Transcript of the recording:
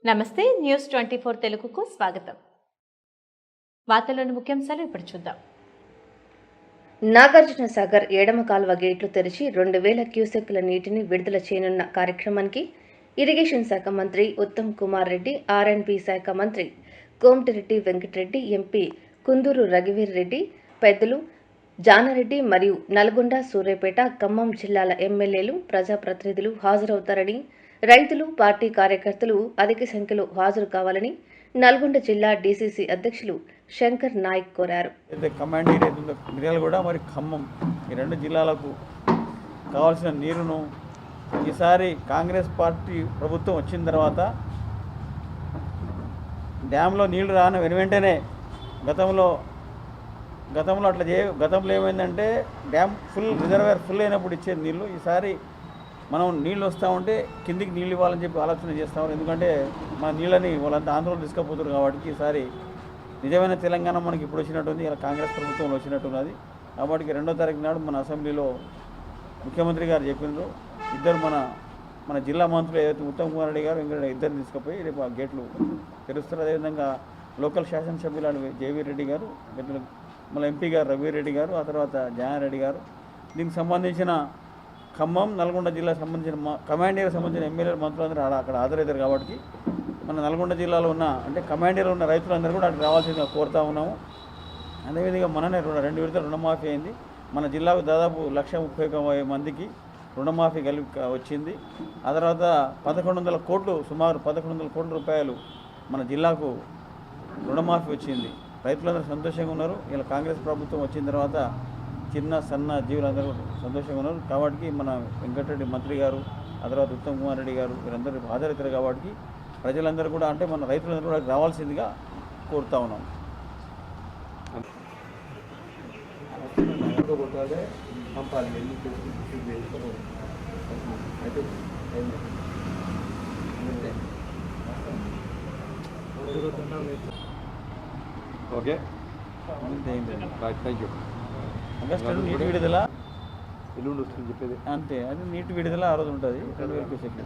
నమస్తే న్యూస్ 24 తెలుగుకు స్వాగతం. వార్తల్లోని ముఖ్యాంశాలు ఇప్పుడు చూద్దాం. నాగార్జున సాగర్ ఎడమ కాలువ గేట్లు తెరిచి 2000 క్యూసెక్కుల నీటిని విడుదల చేయనున్న కార్యక్రమానికి ఇరిగేషన్ శాఖ మంత్రి ఉత్తమ్ కుమార్ రెడ్డి, ఆర్ఎండ్బి శాఖ మంత్రి కోమటిరెడ్డి వెంకటరెడ్డి, ఎంపీ కుందూరు రఘువీర్ రెడ్డి, పెద్దలు జానారెడ్డి మరియు నల్గొండ, సూర్యాపేట, ఖమ్మం జిల్లాల ఎమ్మెల్యేలు, ప్రజాప్రతినిధులు హాజరవుతారని, రైతులు, పార్టీ కార్యకర్తలు అధిక సంఖ్యలో హాజరు కావాలని నల్గొండ జిల్లా డీసీసీ అధ్యక్షులు శంకర్ నాయక్ కోరారు. కమాండ్ ఏరియా మిర్యాలగూడ మరి ఖమ్మం ఈ రెండు జిల్లాలకు కావాల్సిన నీరును ఈసారి కాంగ్రెస్ పార్టీ ప్రభుత్వం వచ్చిన తర్వాత డ్యాంలో నీళ్లు రాని వెంటనే గతంలో గతంలో ఏమైందంటే డ్యామ్ రిజర్వాయర్ ఫుల్ అయినప్పుడు ఇచ్చే నీళ్ళు ఈసారి మనం నీళ్ళు వస్తూ ఉంటే కిందికి నీళ్ళు ఇవ్వాలని చెప్పి ఆలోచన చేస్తాం. ఎందుకంటే మన నీళ్ళని వాళ్ళంతా ఆంధ్రలో తీసుకుపోతున్నారు కాబట్టి ఈసారి నిజమైన తెలంగాణ మనకి ఇప్పుడు వచ్చినట్టుంది, ఇలా కాంగ్రెస్ ప్రభుత్వంలో వచ్చినట్టున్నది. కాబట్టి 2వ తారీఖు నాడు మన అసెంబ్లీలో ముఖ్యమంత్రి గారు చెప్పినారు, ఇద్దరు మన జిల్లా మంత్రులు ఏదైతే ఉత్తమ్ కుమార్ రెడ్డి గారు ఇంకా ఇద్దరిని తీసుకుపోయి రేపు ఆ గేట్లు తెరుస్తారు. అదేవిధంగా లోకల్ శాసనసభ్యులు జేవీ రెడ్డి గారు, మళ్ళీ ఎంపీ గారు రఘువీర్ రెడ్డి గారు, ఆ తర్వాత జానారెడ్డి గారు, దీనికి సంబంధించిన ఖమ్మం, నల్గొండ జిల్లాకు సంబంధించిన కమాండ్ ఏరియాకి సంబంధించిన ఎమ్మెల్యేలు, మంత్రులందరూ అక్కడ హాజరవుతారు. కాబట్టి మన నల్గొండ జిల్లాలో ఉన్న అంటే కమాండ్ ఏరియాలో ఉన్న రైతులందరూ కూడా అక్కడికి రావాల్సిందిగా కోరుతా ఉన్నాము. అదేవిధంగా మననే 2 విడతలు రుణమాఫీ అయింది. మన జిల్లాకు దాదాపు 130,000 మందికి రుణమాఫీ వచ్చింది. ఆ తర్వాత 1100 కోట్లు, సుమారు 1100 కోట్ల రూపాయలు మన జిల్లాకు రుణమాఫీ వచ్చింది. రైతులందరూ సంతోషంగా ఉన్నారు. ఇలా కాంగ్రెస్ ప్రభుత్వం వచ్చిన తర్వాత చిన్న సన్న జీవులందరూ సంతోషంగా ఉన్నారు. కాబట్టి మన వెంకటరెడ్డి మంత్రి గారు, ఆ తర్వాత ఉత్తమ్ కుమార్ రెడ్డి గారు వీరందరూ హాజరవుతారు. కాబట్టి ప్రజలందరూ కూడా అంటే మన రైతులందరూ కూడా రావాల్సిందిగా కోరుతా ఉన్నాం. Okay, thank you. ఆగస్టు నీటి విడుదల ఎల్లుండి వస్తుంది చెప్పేది అంతే, అది నీటి విడుదల ఆ రోజు ఉంటుంది. 2000 క్యూసెక్లు.